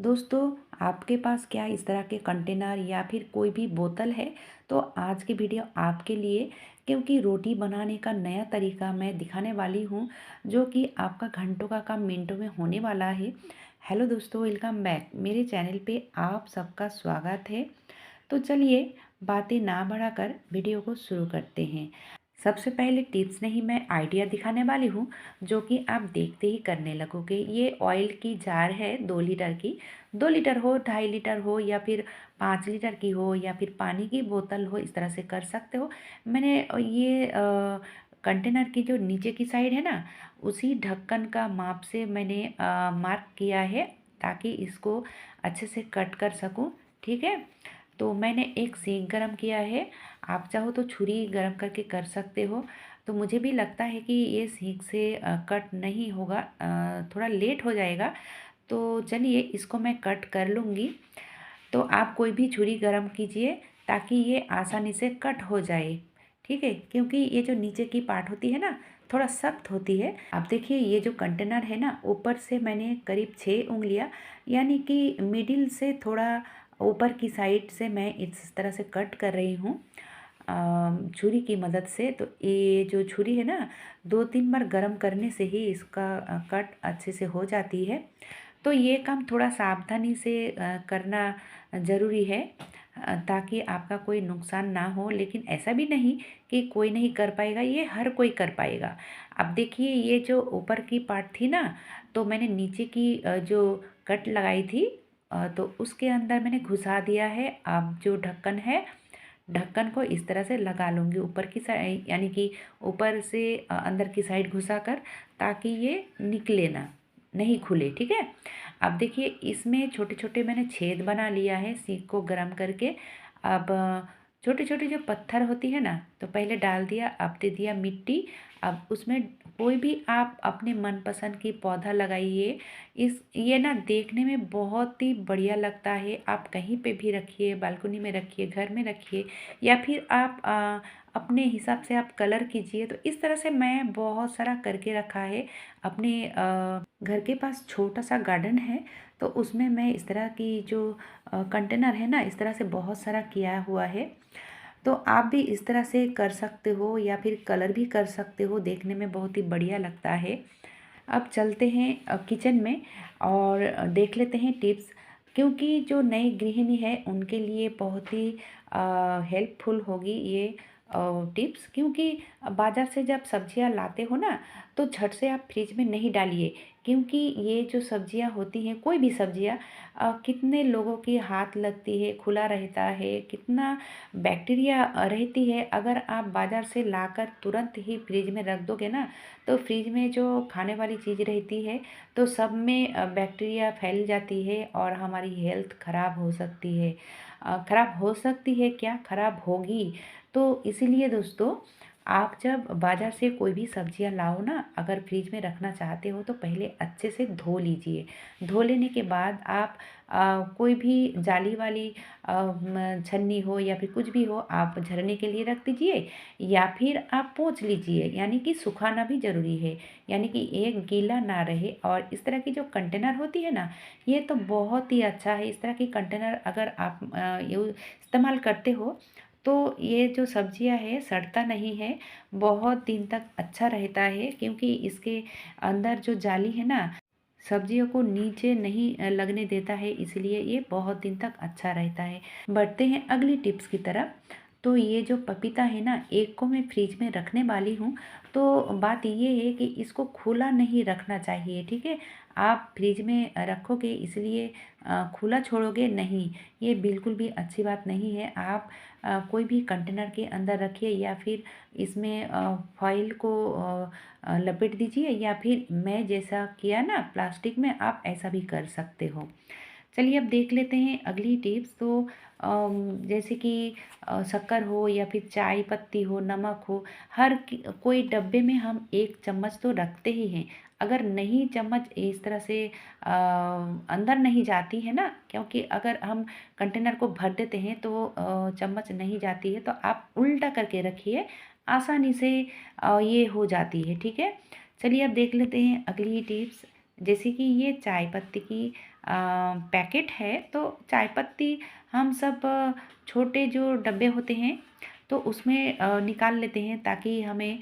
दोस्तों, आपके पास क्या इस तरह के कंटेनर या फिर कोई भी बोतल है? तो आज की वीडियो आपके लिए, क्योंकि रोटी बनाने का नया तरीका मैं दिखाने वाली हूँ, जो कि आपका घंटों का काम मिनटों में होने वाला है। हेलो दोस्तों, वेलकम बैक। मेरे चैनल पे आप सबका स्वागत है। तो चलिए, बातें ना बढ़ाकर वीडियो को शुरू करते हैं। सबसे पहले टिप्स नहीं, मैं आइडिया दिखाने वाली हूँ, जो कि आप देखते ही करने लगोगे। ये ऑयल की जार है 2 लीटर की। 2 लीटर हो, 2.5 लीटर हो, या फिर 5 लीटर की हो, या फिर पानी की बोतल हो, इस तरह से कर सकते हो। मैंने ये कंटेनर की जो नीचे की साइड है ना, उसी ढक्कन का माप से मैंने मार्क किया है, ताकि इसको अच्छे से कट कर सकूँ। ठीक है। तो मैंने एक सीख गरम किया है। आप चाहो तो छुरी गरम करके कर सकते हो। तो मुझे भी लगता है कि ये सीख से कट नहीं होगा, थोड़ा लेट हो जाएगा। तो चलिए, इसको मैं कट कर लूँगी। तो आप कोई भी छुरी गरम कीजिए, ताकि ये आसानी से कट हो जाए। ठीक है, क्योंकि ये जो नीचे की पार्ट होती है ना, थोड़ा सख्त होती है। आप देखिए, ये जो कंटेनर है ना, ऊपर से मैंने करीब 6 उंगलियां, यानी कि मिडिल से थोड़ा ऊपर की साइड से मैं इस तरह से कट कर रही हूँ छुरी की मदद से। तो ये जो छुरी है ना, 2-3 बार गर्म करने से ही इसका कट अच्छे से हो जाती है। तो ये काम थोड़ा सावधानी से करना ज़रूरी है, ताकि आपका कोई नुकसान ना हो। लेकिन ऐसा भी नहीं कि कोई नहीं कर पाएगा, ये हर कोई कर पाएगा। अब देखिए, ये जो ऊपर की पार्ट थी ना, तो मैंने नीचे की जो कट लगाई थी, तो उसके अंदर मैंने घुसा दिया है। अब जो ढक्कन है, ढक्कन को इस तरह से लगा लूँगी ऊपर की साइड, यानी कि ऊपर से अंदर की साइड घुसा कर, ताकि ये निकले ना, नहीं खुले। ठीक है। अब देखिए, इसमें छोटे छोटे मैंने छेद बना लिया है सीख को गरम करके। अब छोटे छोटे जो पत्थर होती है ना, तो पहले डाल दिया, अब दे दिया मिट्टी। अब उसमें कोई भी आप अपने मनपसंद की पौधा लगाइए। ये ना देखने में बहुत ही बढ़िया लगता है। आप कहीं पे भी रखिए, बालकनी में रखिए, घर में रखिए, या फिर आप अपने हिसाब से आप कलर कीजिए। तो इस तरह से मैं बहुत सारा करके रखा है। अपने घर के पास छोटा सा गार्डन है, तो उसमें मैं इस तरह की जो कंटेनर है ना, इस तरह से बहुत सारा किया हुआ है। तो आप भी इस तरह से कर सकते हो, या फिर कलर भी कर सकते हो, देखने में बहुत ही बढ़िया लगता है। अब चलते हैं किचन में, और देख लेते हैं टिप्स, क्योंकि जो नई गृहिणी है उनके लिए बहुत ही हेल्पफुल होगी ये टिप्स। क्योंकि बाज़ार से जब सब्जियां लाते हो ना, तो झट से आप फ्रिज में नहीं डालिए। क्योंकि ये जो सब्जियां होती हैं, कोई भी सब्जियां, कितने लोगों की हाथ लगती है, खुला रहता है, कितना बैक्टीरिया रहती है। अगर आप बाज़ार से लाकर तुरंत ही फ्रिज में रख दोगे ना, तो फ्रिज में जो खाने वाली चीज़ रहती है, तो सब में बैक्टीरिया फैल जाती है, और हमारी हेल्थ ख़राब हो सकती है। ख़राब हो सकती है क्या, ख़राब होगी। तो इसीलिए दोस्तों, आप जब बाज़ार से कोई भी सब्जियां लाओ ना, अगर फ्रिज में रखना चाहते हो, तो पहले अच्छे से धो लीजिए। धो लेने के बाद आप कोई भी जाली वाली छन्नी हो, या फिर कुछ भी हो, आप झरने के लिए रख दीजिए, या फिर आप पोंछ लीजिए। यानी कि सुखाना भी ज़रूरी है, यानी कि एक गीला ना रहे। और इस तरह की जो कंटेनर होती है ना, ये तो बहुत ही अच्छा है। इस तरह की कंटेनर अगर आप इस्तेमाल करते हो, तो ये जो सब्जियां है सड़ता नहीं है, बहुत दिन तक अच्छा रहता है। क्योंकि इसके अंदर जो जाली है ना, सब्जियों को नीचे नहीं लगने देता है, इसलिए ये बहुत दिन तक अच्छा रहता है। बढ़ते हैं अगली टिप्स की तरफ। तो ये जो पपीता है ना, एक को मैं फ्रिज में रखने वाली हूँ। तो बात ये है कि इसको खुला नहीं रखना चाहिए। ठीक है। आप फ्रिज में रखोगे, इसलिए खुला छोड़ोगे नहीं, ये बिल्कुल भी अच्छी बात नहीं है। आप कोई भी कंटेनर के अंदर रखिए, या फिर इसमें फॉइल को लपेट दीजिए, या फिर मैं जैसा किया ना प्लास्टिक में, आप ऐसा भी कर सकते हो। चलिए, अब देख लेते हैं अगली टिप्स। तो जैसे कि शक्कर हो, या फिर चाय पत्ती हो, नमक हो, कोई डब्बे में हम 1 चम्मच तो रखते ही हैं। अगर नहीं, चम्मच इस तरह से अंदर नहीं जाती है ना, क्योंकि अगर हम कंटेनर को भर देते हैं तो चम्मच नहीं जाती है। तो आप उल्टा करके रखिए, आसानी से ये हो जाती है। ठीक है। चलिए, अब देख लेते हैं अगली टिप्स। जैसे कि ये चाय पत्ती की पैकेट है। तो चाय पत्ती हम सब छोटे जो डब्बे होते हैं तो उसमें निकाल लेते हैं ताकि हमें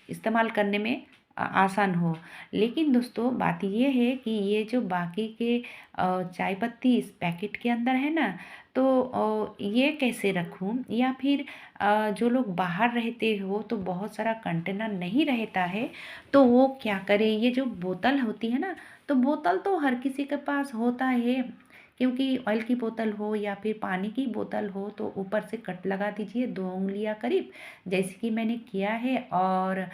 इस्तेमाल करने में आसान हो। लेकिन दोस्तों बात ये है कि ये जो बाकी के चाय पत्ती इस पैकेट के अंदर है ना, तो ये कैसे रखूँ? या फिर जो लोग बाहर रहते हो तो बहुत सारा कंटेनर नहीं रहता है, तो वो क्या करें? ये जो बोतल होती है ना, तो बोतल तो हर किसी के पास होता है, क्योंकि ऑयल की बोतल हो या फिर पानी की बोतल हो तो ऊपर से कट लगा दीजिए 2 उँगलियाँ करीब, जैसे कि मैंने किया है, और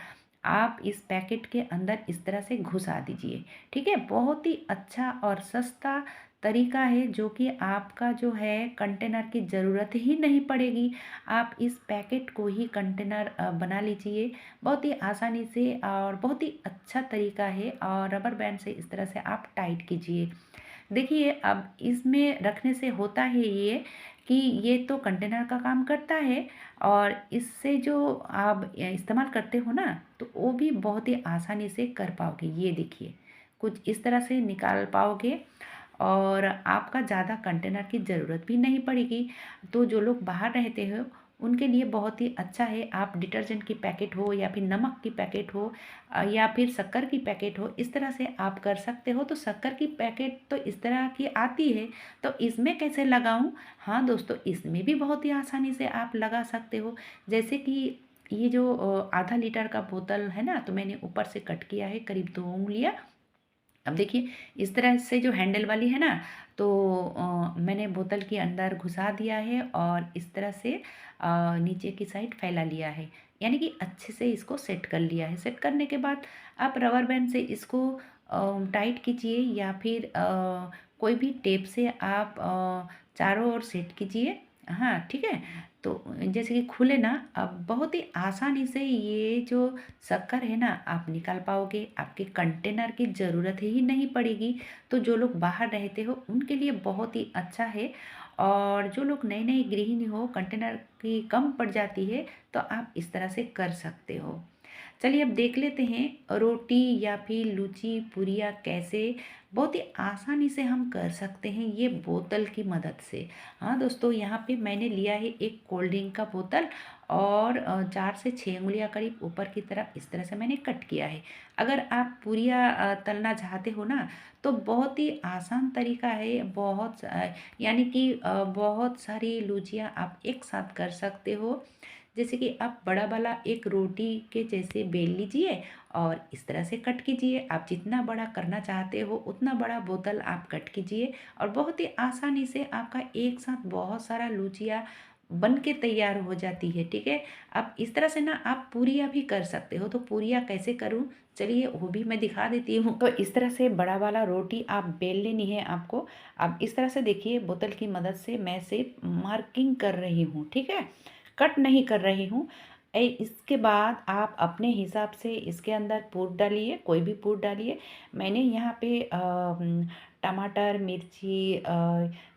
आप इस पैकेट के अंदर इस तरह से घुसा दीजिए। ठीक है? बहुत ही अच्छा और सस्ता तरीका है, जो कि आपका जो है कंटेनर की ज़रूरत ही नहीं पड़ेगी। आप इस पैकेट को ही कंटेनर बना लीजिए बहुत ही आसानी से, और बहुत ही अच्छा तरीका है। और रबर बैंड से इस तरह से आप टाइट कीजिए। देखिए, अब इसमें रखने से होता है ये कि ये तो कंटेनर का काम करता है, और इससे जो आप इस्तेमाल करते हो ना, तो वो भी बहुत ही आसानी से कर पाओगे। ये देखिए, कुछ इस तरह से निकाल पाओगे, और आपका ज़्यादा कंटेनर की ज़रूरत भी नहीं पड़ेगी। तो जो लोग बाहर रहते हो उनके लिए बहुत ही अच्छा है। आप डिटर्जेंट की पैकेट हो या फिर नमक की पैकेट हो या फिर शक्कर की पैकेट हो, इस तरह से आप कर सकते हो। तो शक्कर की पैकेट तो इस तरह की आती है, तो इसमें कैसे लगाऊं? हाँ दोस्तों, इसमें भी बहुत ही आसानी से आप लगा सकते हो। जैसे कि ये जो आधा लीटर का बोतल है ना, तो मैंने ऊपर से कट किया है करीब 2 उँगलियाँ। अब देखिए, इस तरह से जो हैंडल वाली है ना, तो मैंने बोतल के अंदर घुसा दिया है और इस तरह से नीचे की साइड फैला लिया है, यानी कि अच्छे से इसको सेट कर लिया है। सेट करने के बाद आप रबर बैंड से इसको टाइट कीजिए, या फिर कोई भी टेप से आप चारों ओर सेट कीजिए। हाँ, ठीक है। तो जैसे कि खुले ना, अब बहुत ही आसानी से ये जो शक्कर है ना आप निकाल पाओगे, आपके कंटेनर की ज़रूरत ही नहीं पड़ेगी। तो जो लोग बाहर रहते हो उनके लिए बहुत ही अच्छा है, और जो लोग नई नई गृहिणी हो, कंटेनर की कम पड़ जाती है, तो आप इस तरह से कर सकते हो। चलिए अब देख लेते हैं रोटी या फिर लूची पूरियाँ कैसे बहुत ही आसानी से हम कर सकते हैं ये बोतल की मदद से। हाँ दोस्तों, यहाँ पे मैंने लिया है एक कोल्ड ड्रिंक का बोतल, और 4 से 6 उँगलियाँ करीब ऊपर की तरफ इस तरह से मैंने कट किया है। अगर आप पूरियाँ तलना चाहते हो ना, तो बहुत ही आसान तरीका है। यानी कि बहुत सारी लूचियाँ आप एक साथ कर सकते हो। जैसे कि आप बड़ा वाला एक रोटी के जैसे बेल लीजिए और इस तरह से कट कीजिए। आप जितना बड़ा करना चाहते हो उतना बड़ा बोतल आप कट कीजिए, और बहुत ही आसानी से आपका एक साथ बहुत सारा लूचियाँ बन के तैयार हो जाती है। ठीक है? अब इस तरह से ना आप पूरियाँ भी कर सकते हो। तो पूरियाँ कैसे करूँ, चलिए वो भी मैं दिखा देती हूँ। तो इस तरह से बड़ा वाला रोटी आप बेल लेनी है आपको। अब इस तरह से देखिए, बोतल की मदद से मैं सिर्फ मार्किंग कर रही हूँ। ठीक है? कट नहीं कर रही हूँ। इसके बाद आप अपने हिसाब से इसके अंदर पूर डालिए, कोई भी पूर डालिए। मैंने यहाँ पे टमाटर, मिर्ची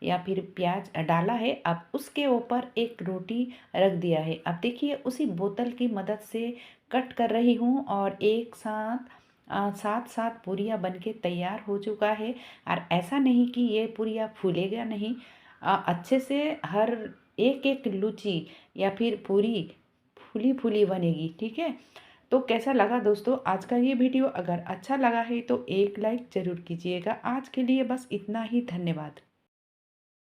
या फिर प्याज डाला है। अब उसके ऊपर एक रोटी रख दिया है। अब देखिए, उसी बोतल की मदद से कट कर रही हूँ, और एक साथ सात सात पूरियाँ बनके तैयार हो चुका है। और ऐसा नहीं कि ये पूरियाँ फूलेगा नहीं, अच्छे से हर एक एक लूची या फिर पूरी फूली फूली बनेगी। ठीक है? तो कैसा लगा दोस्तों आज का ये वीडियो? अगर अच्छा लगा है तो एक लाइक ज़रूर कीजिएगा। आज के लिए बस इतना ही। धन्यवाद।